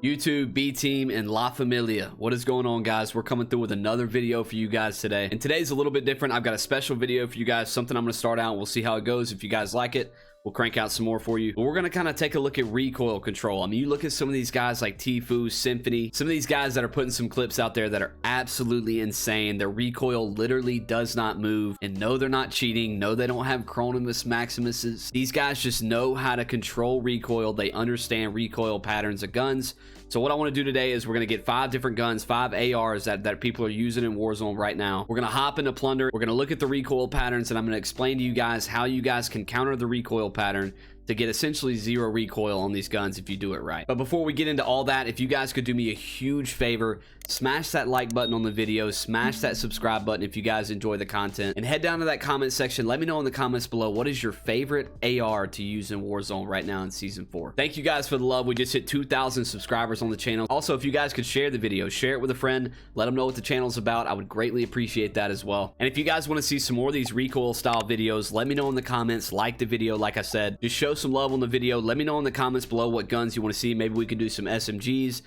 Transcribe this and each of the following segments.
YouTube, B Team, and La Familia. What is going on, guys? We're coming through with another video for you guys today. And today's a little bit different. I've got a special video for you guys, something I'm going to start out. We'll see how it goes. If you guys like it, we'll crank out some more for you. But we're going to kind of take a look at recoil control. I mean, you look at some of these guys like Tfue, Symphony, some of these guys that are putting some clips out there that are absolutely insane. Their recoil literally does not move. And no, they're not cheating. No, they don't have Chronomus Maximuses. These guys just know how to control recoil. They understand recoil patterns of guns. So what I want to do today is we're going to get 5 different guns, 5 ARs that people are using in Warzone right now. We're going to hop into Plunder. We're going to look at the recoil patterns, and I'm going to explain to you guys how you guys can counter the recoil pattern to get essentially 0 recoil on these guns if you do it right. But before we get into all that, if you guys could do me a huge favor, smash that like button on the video, smash that subscribe button if you guys enjoy the content, and head down to that comment section. Let me know in the comments below, what is your favorite AR to use in Warzone right now in Season 4? Thank you guys for the love. We just hit 2,000 subscribers on the channel. Also, if you guys could share the video, share it with a friend, let them know what the channel's about. I would greatly appreciate that as well. And if you guys want to see some more of these recoil style videos, let me know in the comments. Like the video, like I said, just show some love on the video. Let me know in the comments below what guns you want to see. Maybe we can do some SMGs.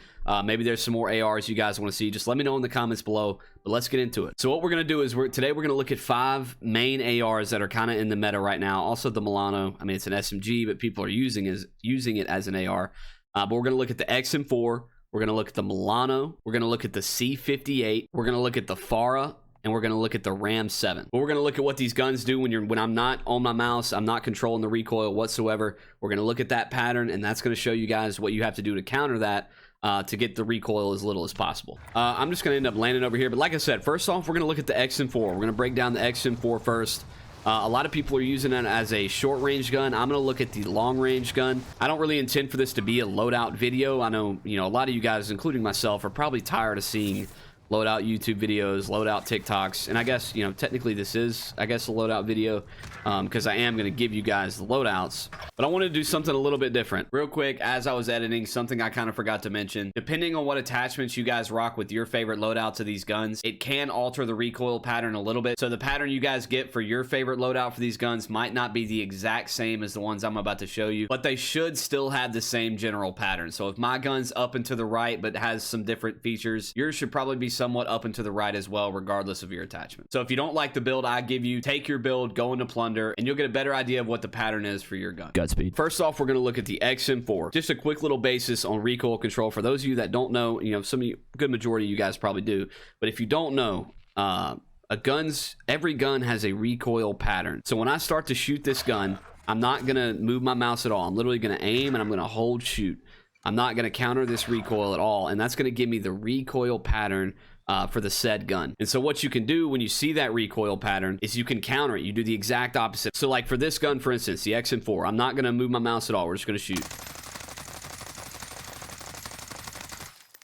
Maybe there's some more ARs you guys want to see. Just let me know in the comments below. But let's get into it. So what we're going to do is today we're going to look at 5 main ARs that are kind of in the meta right now. Also the Milano. I mean, it's an SMG, but people are using it as an AR. But we're going to look at the XM4. We're going to look at the Milano. We're going to look at the C58. We're going to look at the Fara. And we're going to look at the Ram 7. But we're going to look at what these guns do when I'm not on my mouse. I'm not controlling the recoil whatsoever. We're going to look at that pattern, and that's going to show you guys what you have to do to counter that to get the recoil as little as possible. I'm just going to end up landing over here. But like I said, first off, we're going to look at the XM4. We're going to break down the XM4 first. A lot of people are using it as a short range gun. I'm going to look at the long range gun. I don't really intend for this to be a loadout video. I know, a lot of you guys, including myself, are probably tired of seeing loadout YouTube videos, loadout TikToks, and I guess, technically this is, a loadout video, because I am going to give you guys the loadouts, but I wanted to do something a little bit different. Real quick, as I was editing, something I kind of forgot to mention, depending on what attachments you guys rock with your favorite loadouts of these guns, it can alter the recoil pattern a little bit. So the pattern you guys get for your favorite loadout for these guns might not be the exact same as the ones I'm about to show you, but they should still have the same general pattern. So if my gun's up and to the right, but has some different features, yours should probably be somewhat up and to the right as well, regardless of your attachment. So if you don't like the build I give you, take your build, go into Plunder, and you'll get a better idea of what the pattern is for your gun. Godspeed. First off, we're going to look at the XM4. Just a quick little basis on recoil control. For those of you that don't know, some of you, good majority of you guys probably do, but if you don't know, every gun has a recoil pattern. So when I start to shoot this gun, I'm not going to move my mouse at all. I'm literally going to aim and I'm going to hold shoot. I'm not going to counter this recoil at all, and that's going to give me the recoil pattern for the said gun. And so what you can do when you see that recoil pattern is you can counter it. You do the exact opposite. So like for this gun, for instance, the XM4, I'm not going to move my mouse at all. We're just going to shoot.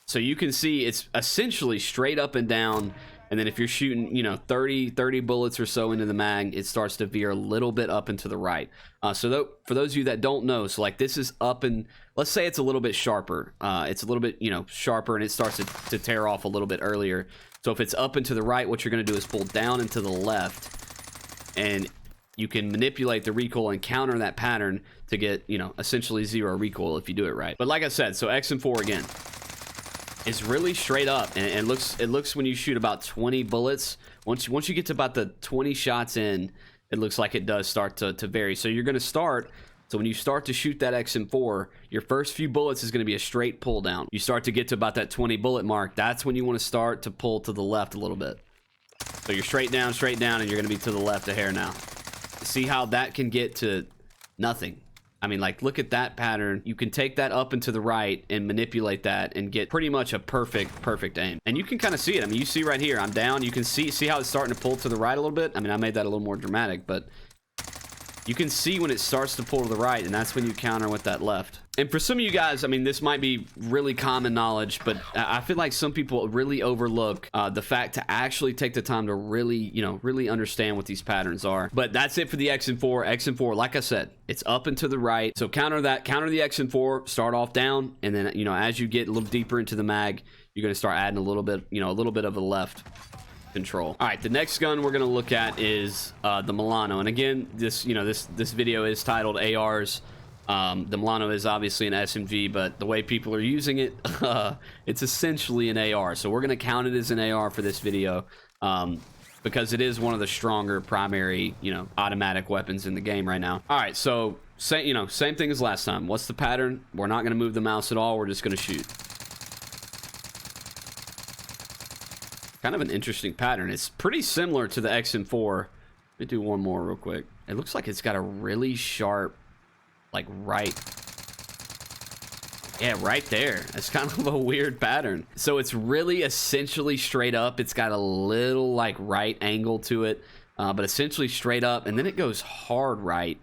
So you can see it's essentially straight up and down. And then if you're shooting, 30 bullets or so into the mag, it starts to veer a little bit up and to the right. For those of you that don't know, so like this is up, and let's say it's a little bit sharper. It's a little bit, sharper, and it starts to tear off a little bit earlier. So if it's up and to the right, what you're going to do is pull down and to the left, and you can manipulate the recoil and counter that pattern to get, essentially 0 recoil if you do it right. But like I said, so XM4 again. It's really straight up, and it looks when you shoot about 20 bullets, once you get to about the 20 shots in, it looks like it does start to vary. So you're going to start, so when you start to shoot that XM4, your first few bullets is going to be a straight pull down. You start to get to about that 20 bullet mark, that's when you want to start to pull to the left a little bit. So you're straight down, and you're going to be to the left a hair now. See how that can get to nothing. I mean, like, look at that pattern. You can take that up and to the right and manipulate that and get pretty much a perfect aim. And you can kind of see it. I mean, you see right here, I'm down. You can see how it's starting to pull to the right a little bit. I mean, I made that a little more dramatic, but you can see when it starts to pull to the right, and that's when you counter with that left. And for some of you guys, I mean, this might be really common knowledge, but I feel like some people really overlook the fact to actually take the time to really, really understand what these patterns are. But that's it for the XM4. XM4, like I said, it's up and to the right. So counter the XM4, start off down, and then, as you get a little deeper into the mag, you're going to start adding a little bit of a left control. All right, the next gun we're going to look at is the Milano. And again, this video is titled ARs The Milano is obviously an SMG, but the way people are using it, it's essentially an AR. So we're going to count it as an AR for this video, because it is one of the stronger primary, automatic weapons in the game right now. All right, so same thing as last time. What's the pattern? We're not going to move the mouse at all. We're just going to shoot. Kind of an interesting pattern. It's pretty similar to the XM4. Let me do one more real quick. It looks like it's got a really sharp, like right there. It's kind of a weird pattern. So it's really essentially straight up. It's got a little like right angle to it, but essentially straight up, and then it goes hard right,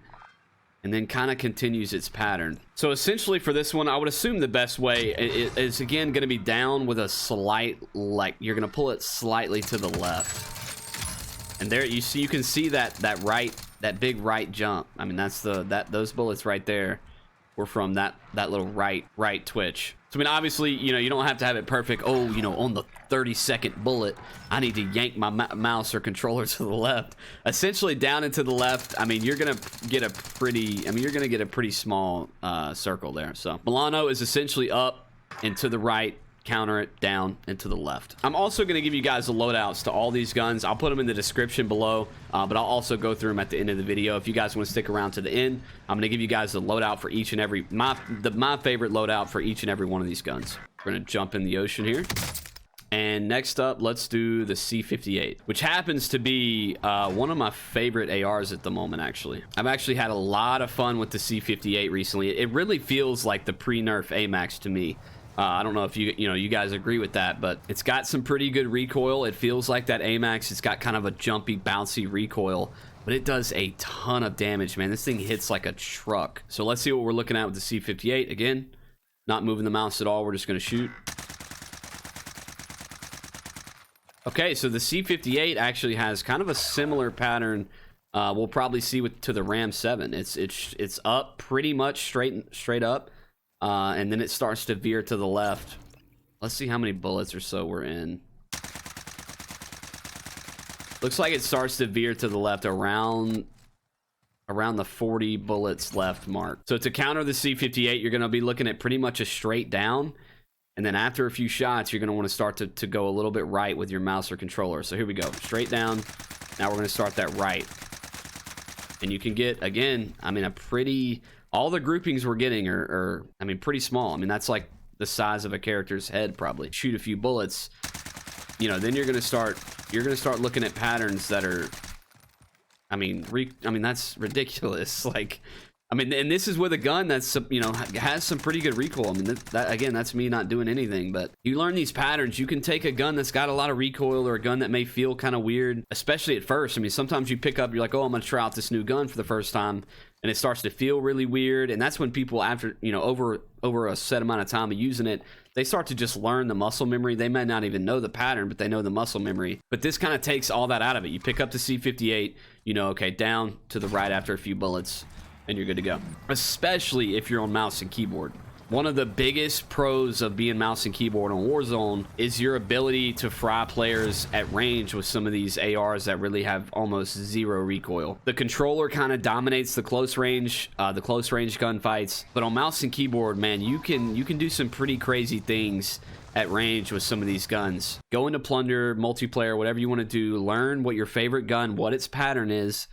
and then kind of continues its pattern. So essentially for this one, I would assume the best way is again going to be down with a slight, like you're going to pull it slightly to the left, and there you can see that big right jump. I mean, that's those bullets right there were from that little right twitch. So I mean, obviously, you don't have to have it perfect. Oh, on the 30-second bullet, I need to yank my mouse or controller to the left. Essentially, down and to the left. I mean, you're gonna get a pretty small circle there. So Milano is essentially up and to the right. Counter it down and to the left. I'm also going to give you guys the loadouts to all these guns. I'll put them in the description below, but I'll also go through them at the end of the video. If you guys want to stick around to the end, I'm going to give you guys the loadout for each and every my favorite loadout for each and every one of these guns. We're going to jump in the ocean here. And next up, let's do the C58, which happens to be one of my favorite ARs at the moment, actually. I've actually had a lot of fun with the C58 recently. It really feels like the pre-nerf AMAX to me. I don't know if you guys agree with that, but it's got some pretty good recoil. It feels like that AMAX. It's got kind of a jumpy, bouncy recoil, but it does a ton of damage, man. This thing hits like a truck. So let's see what we're looking at with the C58. Again, not moving the mouse at all. We're just going to shoot. Okay, so the C58 actually has kind of a similar pattern. We'll probably see to the Ram 7. It's up pretty much straight up. And then it starts to veer to the left. Let's see how many bullets or so we're in. Looks like it starts to veer to the left around the 40 bullets left mark. So to counter the C58, you're going to be looking at pretty much a straight down. And then after a few shots, you're going to want to start to go a little bit right with your mouse or controller. So here we go. Straight down. Now we're going to start that right. And you can get, again, I mean, all the groupings we're getting are I mean, pretty small. I mean, that's like the size of a character's head, probably. Shoot a few bullets, then you're gonna start looking at patterns that are, I mean, that's ridiculous. Like, I mean, and this is with a gun that's, has some pretty good recoil. I mean, again, that's me not doing anything, but you learn these patterns. You can take a gun that's got a lot of recoil or a gun that may feel kind of weird, especially at first. I mean, sometimes you pick up, you're like, oh, I'm gonna try out this new gun for the first time, and it starts to feel really weird. And that's when people, after, over a set amount of time of using it, they start to just learn the muscle memory. They may not even know the pattern, but they know the muscle memory. But this kind of takes all that out of it. You pick up the C58, okay, down to the right after a few bullets, and you're good to go. Especially if you're on mouse and keyboard. One of the biggest pros of being mouse and keyboard on Warzone is your ability to fry players at range with some of these ARs that really have almost zero recoil. The controller kind of dominates the close range gunfights, but on mouse and keyboard, man, you can do some pretty crazy things at range with some of these guns. Go into plunder, multiplayer, whatever you want to do, learn what your favorite gun, what its pattern is,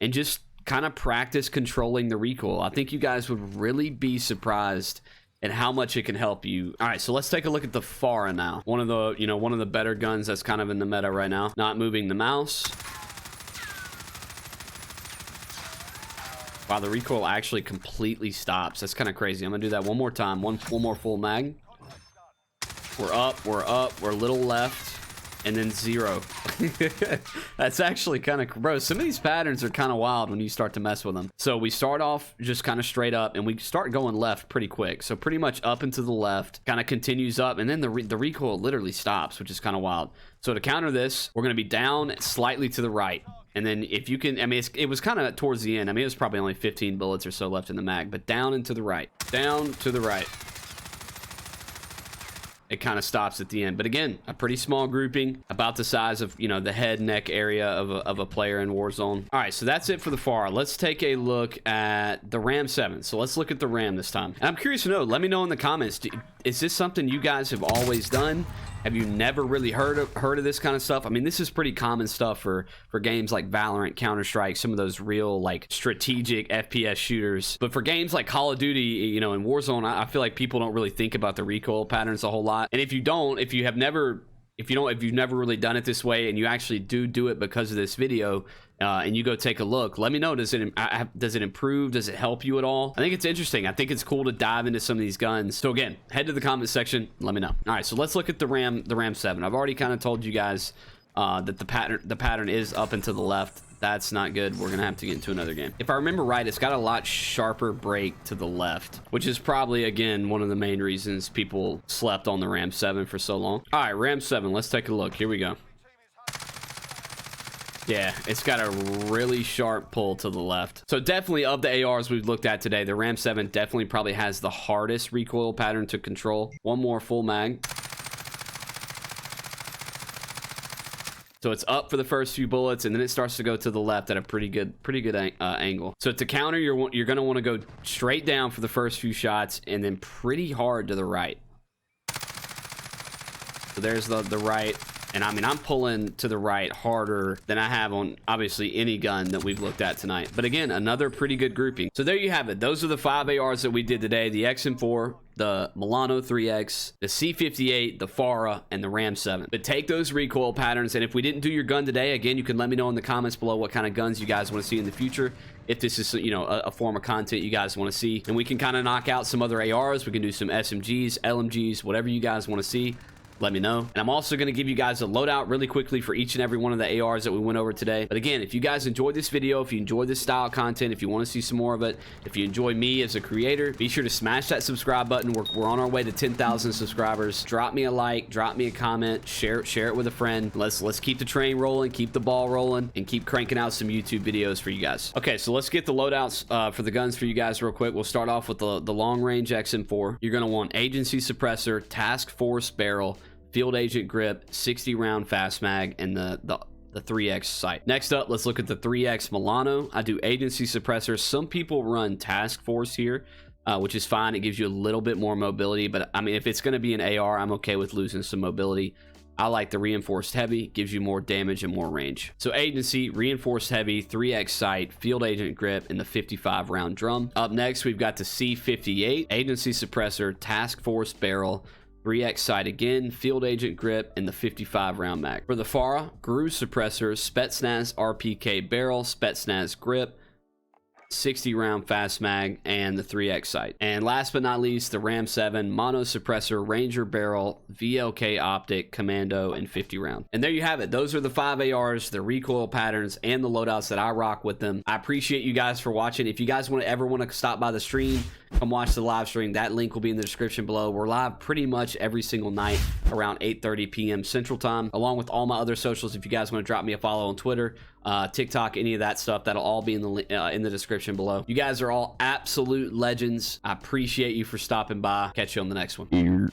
and just kind of practice controlling the recoil. I think you guys would really be surprised at how much it can help you. All right, so let's take a look at the Fara now. One of the better guns that's kind of in the meta right now. Not moving the mouse. Wow, the recoil actually completely stops. That's kind of crazy. I'm gonna do that one more time. One more full mag. We're up, we're a little left, and then zero. That's actually kind of, bro, some of these patterns are kind of wild when you start to mess with them. So we start off just kind of straight up, and we start going left pretty quick. So pretty much up and to the left, kind of continues up, and then the recoil literally stops, which is kind of wild. So to counter this, we're going to be down slightly to the right. And then if you can, I mean, it was kind of towards the end. I mean, it was probably only 15 bullets or so left in the mag, but down and to the right. Down to the right. it kind of stops at the end. But again, a pretty small grouping, about the size of, you know, the head neck area of a player in Warzone. All right, so that's it for the Fara. Let's take a look at the Ram 7. So let's look at the Ram this time. And I'm curious to know, let me know in the comments, is this something you guys have always done? Have you never really heard of this kind of stuff? I mean, this is pretty common stuff for games like Valorant, Counter-Strike, some of those real like strategic FPS shooters. But for games like Call of Duty, you know, in Warzone, I feel like people don't really think about the recoil patterns a whole lot. And if you've never really done it this way, and you actually do it because of this video, and you go take a look, let me know. Does it improve? Does it help you at all? I think it's interesting. I think it's cool to dive into some of these guns. So again, head to the comment section, let me know. All right, so let's look at the Ram 7. I've already kind of told you guys that the pattern is up and to the left. That's not good. We're gonna have to get into another game. If I remember right, it's got a lot sharper break to the left, which is probably, again, one of the main reasons people slept on the Ram 7 for so long. All right, Ram 7, let's take a look. Here we go. Yeah, it's got a really sharp pull to the left. So definitely, of the ARs we've looked at today, the Ram 7 definitely probably has the hardest recoil pattern to control. One more full mag. So it's up for the first few bullets, and then it starts to go to the left at a pretty good angle. So to counter, you're going to want to go straight down for the first few shots, and then pretty hard to the right. So there's the right. And I mean, I'm pulling to the right harder than I have on obviously any gun that we've looked at tonight. But again, another pretty good grouping. So there you have it. Those are the 5 ARs that we did today: the XM4, the Milano 3X, the C58, the Fara, and the Ram 7. But take those recoil patterns, and if we didn't do your gun today, again, you can let me know in the comments below what kind of guns you guys want to see in the future. If this is, you know, a form of content you guys want to see, and we can kind of knock out some other ARs. We can do some SMGs, LMGs, whatever you guys want to see. Let me know. And I'm also going to give you guys a loadout really quickly for each and every one of the ARs that we went over today. But again, if you guys enjoyed this video, if you enjoyed this style of content, if you want to see some more of it, if you enjoy me as a creator, be sure to smash that subscribe button. We're on our way to 10,000 subscribers. Drop me a like, drop me a comment, share it with a friend. Let's keep the train rolling, keep the ball rolling, and keep cranking out some YouTube videos for you guys. Okay, so let's get the loadouts for the guns for you guys real quick. We'll start off with the long range XM4. You're going to want agency suppressor, task force barrel, field agent grip, 60 round fast mag, and the 3X sight. Next up, let's look at the 3X Milano. I do agency suppressor. Some people run task force here, which is fine. It gives you a little bit more mobility, but I mean, if it's going to be an AR, I'm okay with losing some mobility. I like the reinforced heavy, gives you more damage and more range. So agency, reinforced heavy, 3X sight, field agent grip, and the 55 round drum. Up next, we've got the C58, agency suppressor, task force barrel, 3X sight again, field agent grip, and the 55 round mag. For the Fara, Groove suppressor, Spetsnaz RPK barrel, Spetsnaz grip, 60 round fast mag, and the 3X sight. And last but not least, the Ram 7 mono suppressor, Ranger barrel, VLK optic, Commando, and 50 round. And there you have it. Those are the 5 ARs, the recoil patterns, and the loadouts that I rock with them. I appreciate you guys for watching. If you guys ever want to stop by the stream, come watch the live stream. That link will be in the description below. We're live pretty much every single night around 8:30 p.m. Central Time, along with all my other socials. If you guys want to drop me a follow on Twitter, TikTok, any of that stuff, that'll all be in the description below. You guys are all absolute legends. I appreciate you for stopping by. Catch you on the next one.